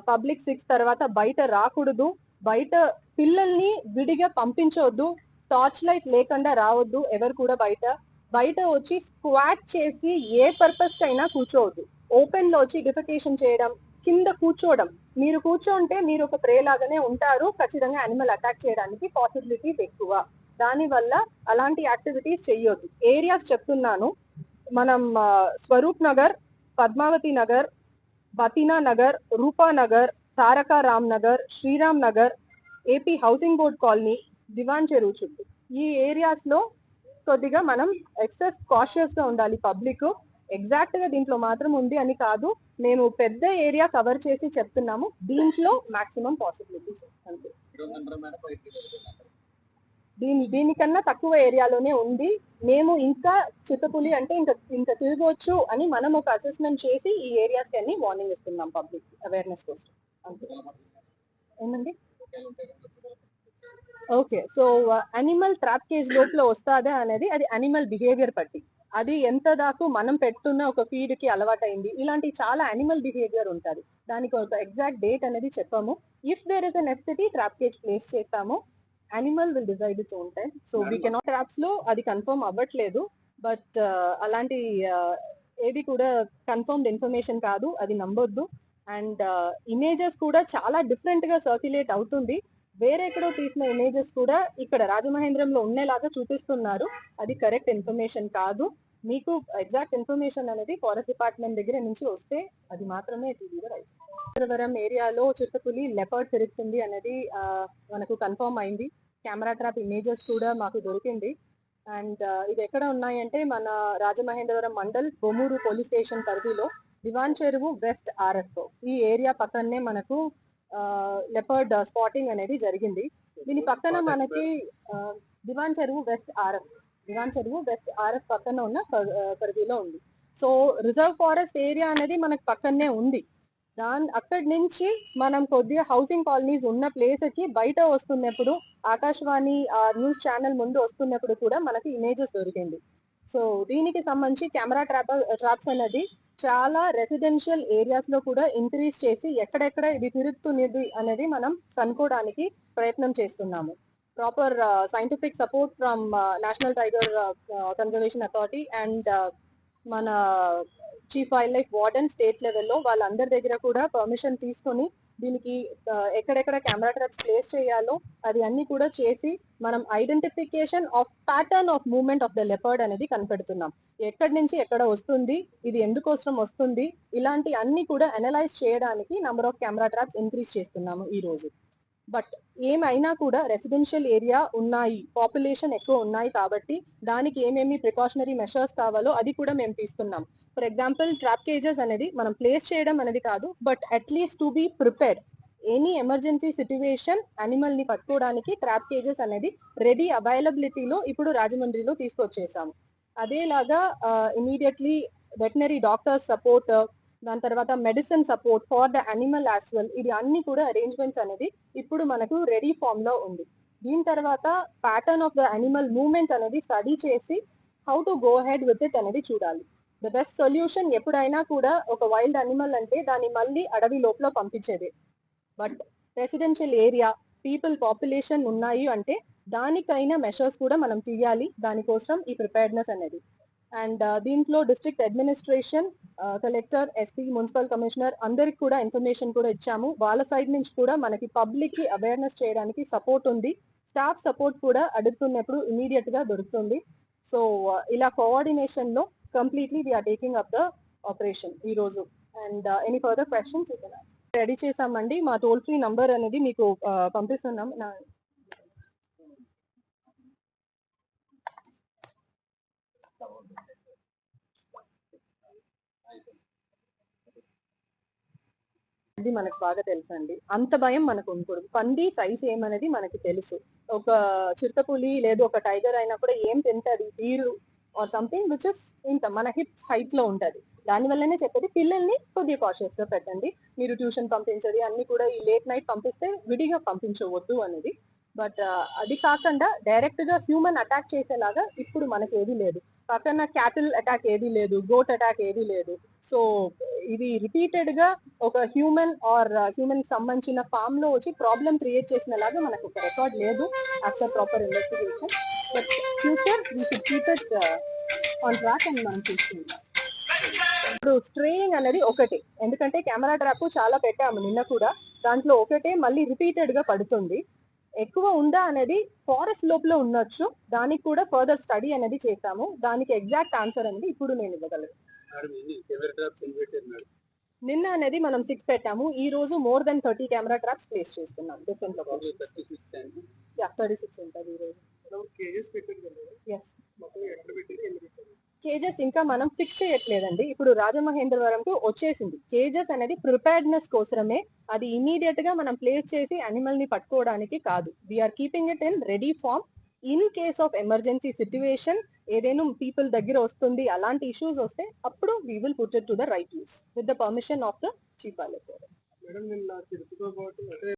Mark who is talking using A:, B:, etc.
A: Public 6 తర్వాత బయట రాకూడదు, బయట పిల్లల్ని విడిగా పంపించవద్దు, టార్చ్ లైట్ లేకుండా రావద్దు ఎవరు కూడా బయట వచ్చి స్క్వాట్ చేసి ఏ పర్పస్ కైనా కూర్చోవద్దు. ఓపెన్ లో వచ్చి డిఫెకేషన్ చేయడం, కింద కూర్చోవడం, మీరు కూర్చోంటే మీరు ఒక ప్రే లాగానే ఉంటారు, ఖచ్చితంగా యానిమల్ అటాక్ చేయడానికి పాసిబిలిటీస్ ఎక్కువ. దాని వల్ల అలాంటి యాక్టివిటీస్ చెయ్యొద్దు. ఏరియాస్ చెప్తున్నాను, మనం Swaroop Nagar, Padmavathi Nagar, Bathina Nagar, Roopa Nagar, Taraka Ram Nagar, Sriram Nagar, AP housing board colony, Diwan Cheruvu చుట్టూ ఈ ఏరియాస్ లో కొద్దిగా మనం ఎక్సెస్ కాషియస్ గా ఉండాలి. పబ్లిక్ ఎగ్జాక్ట్ గా దీంట్లో మాత్రం ఉంది అని కాదు, మేము పెద్ద ఏరియా కవర్ చేసి చెప్తున్నాము, దీంట్లో మాక్సిమం పాసిబిలిటీస్ అంతే. దీనికన్నా తక్కువ ఏరియాలోనే ఉంది. మేము ఇంకా చిత్తపులి అంటే ఇంకా తిరగవచ్చు అని మనం ఒక అసెస్మెంట్ చేసి ఈ ఏరియాస్ కి అన్ని వార్నింగ్ ఇస్తున్నాం పబ్లిక్ అవేర్నెస్ కోసం అంతే. ఏమండి? Okay, so animal trap cage లోపల వస్తాదా అనేది అది అనిమల్ బిహేవియర్ బట్టి, అది ఎంత దాకా మనం పెడుతున్న ఒక ఫీడ్ కి అలవాటైంది, ఇలాంటి చాలా అనిమల్ బిహేవియర్ ఉంటుంది. దానికి ఒక ఎగ్జాక్ట్ డేట్ అనేది చెప్పాము. If there is a necessity trap cage place చేస్తాము, animal will decide its own time. So we cannot traps లో అది కన్ఫర్మ్ అవ్వట్లేదు, బట్ అలాంటి ఏది కూడా కన్ఫర్మ్డ్ ఇన్ఫర్మేషన్ కాదు, అది నమ్మొద్దు. అండ్ ఇమేజెస్ కూడా చాలా డిఫరెంట్ గా సర్క్యులేట్ అవుతుంది. వేరే ఎక్కడో తీసిన ఇమేజెస్ కూడా ఇక్కడ రాజమహేంద్రంలో ఉండేలాగా చూపిస్తున్నారు, అది కరెక్ట్ ఇన్ఫర్మేషన్ కాదు. మీకు ఎగ్జాక్ట్ ఇన్ఫర్మేషన్ అనేది ఫారెస్ట్ డిపార్ట్మెంట్ దగ్గర నుంచి వస్తే అది మాత్రమే టీవీలో రైట్. వరం ఏరియాలో చిరుతపులి లెపర్డ్ తిరుగుతుంది అనేది మనకు కన్ఫర్మ్ అయింది. కెమెరా ట్రాప్ ఇమేజెస్ కూడా మాకు దొరికింది. అండ్ ఇది ఎక్కడ ఉన్నాయంటే మన రాజమహేంద్రవరం మండల్ బొమ్మూరు పోలీస్ స్టేషన్ పరిధిలో దివాన్ చెరువు వెస్ట్ ఆర్ఎఫ్ ఈ ఏరియా పక్కనే మనకు లెపర్డ్ స్పాటింగ్ అనేది జరిగింది. దీని పక్కన మనకి దివాన్ చెరువు వెస్ట్ ఆర్ఎఫ్ పక్కన ఉన్న పరిధిలో ఉంది. సో రిజర్వ్ ఫారెస్ట్ ఏరియా అనేది మనకు పక్కనే ఉంది. అక్కడి నుంచి మనం కొద్దిగా హౌసింగ్ కాలనీస్ ఉన్న ప్లేస్ కి బయట వస్తున్నప్పుడు ఆకాశవాణి న్యూస్ ఛానల్ ముందు వస్తున్నప్పుడు కూడా మనకి ఇమేజెస్ దొరికింది. సో దీనికి సంబంధించి కెమెరా ట్రాప్స్ అనేది చాలా రెసిడెన్షియల్ ఏరియాస్ లో కూడా ఇంక్రీజ్ చేసి ఎక్కడెక్కడ ఇది తిరుగుతున్నది అనేది మనం కనుక్కోవడానికి ప్రయత్నం చేస్తున్నాము. Proper scientific support from national tiger conservation authority and మన chief wild life warden state లెవెల్లో వాళ్ళందరి దగ్గర కూడా పర్మిషన్ తీసుకొని దీనికి ఎక్కడెక్కడ కెమెరా ట్రాప్స్ ప్లేస్ చేయాలో అది అన్ని కూడా చేసి మనం identification of pattern of movement of the leopard అనేది కనిపెడుతున్నాం. ఎక్కడి నుంచి ఎక్కడ వస్తుంది, ఇది ఎందుకోసం వస్తుంది, ఇలాంటి అన్ని కూడా అనలైజ్ చేయడానికి number of camera traps increase చేస్తున్నాము ఈ రోజు. బట్ ఏమైనా కూడా రెసిడెన్షియల్ ఏరియా ఉన్నాయి, పాపులేషన్ ఎక్కువ ఉన్నాయి కాబట్టి దానికి ఏమేమి ప్రికాషనరీ మెషర్స్ కావాలో అది కూడా మేము తీస్తున్నాం. ఫర్ ఎగ్జాంపుల్ ట్రాప్ కేజెస్ అనేది మనం ప్లేస్ చేయడం అనేది కాదు, but at least to be prepared any emergency situation animal ని పట్టుకోవడానికి ట్రాప్ కేజెస్ అనేది రెడీ అవైలబిలిటీలో ఇప్పుడు రాజమండ్రిలో తీసుకొచ్చేసాము. అదేలాగా ఇమీడియట్లీ వెటనరీ డాక్టర్స్ సపోర్ట్, దాని తర్వాత medicine support for the animal as well, ఇది అన్ని కూడా అరేంజ్మెంట్స్ అనేది ఇప్పుడు మనకు రెడీ ఫామ్ లో ఉంది. దీని తర్వాత pattern of the animal movement అనేది స్టడీ చేసి how to go head with it అనేది చూడాలి. ద బెస్ట్ సొల్యూషన్ ఎప్పుడైనా కూడా ఒక వైల్డ్ అనిమల్ అంటే దాన్ని మళ్ళీ అడవి లోపల పంపించేది. But residential area people population ఉన్నాయి అంటే దానికైనా మెషర్స్ కూడా మనం తీయాలి, దానికోసం ఈ ప్రిపేర్డ్నెస్ అనేది. అండ్ దీంట్లో district administration, collector, SP, municipal commissioner అందరికి కూడా ఇన్ఫర్మేషన్ కూడా ఇచ్చాము. వాళ్ళ సైడ్ నుంచి కూడా మనకి పబ్లిక్ కి అవేర్నెస్ చేయడానికి సపోర్ట్ ఉంది. స్టాఫ్ సపోర్ట్ కూడా అడుగుతున్నప్పుడు ఇమీడియట్ గా దొరుకుతుంది. సో ఇలా కోఆర్డినేషన్ లో completely we are taking up the operation ఈ రోజు. And any further questions ready చేసామండి. మా టోల్ ఫ్రీ నంబర్ అనేది మీకు పంపిస్తున్నాం. ఇది మనకు బాగా తెలుసు అండి, అంత భయం మనకు ఉండకూడదు. పంది సైజ్ ఏమనేది మనకి తెలుసు. ఒక చిరుతపులి లేదు ఒక టైగర్ అయినా కూడా ఏం తింటది, deer or something which is ఇంత మన హిప్ హైట్ లో ఉంటది. దాని వల్లనే చెప్పేది పిల్లల్ని కొద్దిగా కాషియస్ గా పెట్టండి. మీరు ట్యూషన్ పంపించండి, అన్ని కూడా ఈ లేట్ నైట్ పంపిస్తే విడిగా పంపించవద్దు అనేది. బట్ అది కాకుండా డైరెక్ట్ గా హ్యూమన్ అటాక్ చేసేలాగా ఇప్పుడు మనకి ఏది లేదు. పక్కన క్యాటిల్ అటాక్ ఏది లేదు, గోట్ అటాక్ ఏది లేదు. సో ఇది రిపీటెడ్ గా ఒక హ్యూమన్ సంబంధించిన ఫామ్ లో వచ్చి ప్రాబ్లం క్రియేట్ చేసిన లాగా మనకు ఒక రికార్డ్ లేదు after proper investigation. But future we should keep it on track అని మనం చూస్తున్నాం. ఇప్పుడు స్ట్రేయింగ్ అనేది ఒకటే, ఎందుకంటే కెమెరా ట్రాప్ చాలా పెట్టాము నిన్న కూడా, దాంట్లో ఒకటే మళ్ళీ రిపీటెడ్ గా పడుతుంది. ఎక్కువ ఉందా అనేది ఫారెస్ట్ లోపల ఉండొచ్చు, దానికి కూడా ఫర్దర్ స్టడీ అనేది చేస్తాము. దానికి ఎగ్జాక్ట్ ఆన్సర్ అనేది ఇప్పుడు నేను ఇవ్వగలను. నిన్న అనేది మనం 6 పెట్టాము, ఈ రోజు more than 30 camera traps place చేస్తున్నాం డిఫరెంట్ లొకేషన్స్. 36 ఉంటుంది ఈ రోజు. ఎస్, కేజెస్ ఇంకా మనం ఫిక్స్ చేయట్లేదండి. ఇప్పుడు రాజమహేంద్రవరంకు వచ్చేసింది కేజెస్ అనేది ప్రిపేర్డ్నెస్ కోసమే, అది ఇమీడియట్ గా మనం ప్లేస్ చేసి అనిమల్ ని పట్టుకోవడానికి కాదు. We are keeping it in ready form. In case of emergency situation ఏదైనా పీపుల్ దగ్గర వస్తుంది, అలాంటి ఇష్యూస్ వస్తే అప్పుడు we will put it to the right use with the permission of the chief.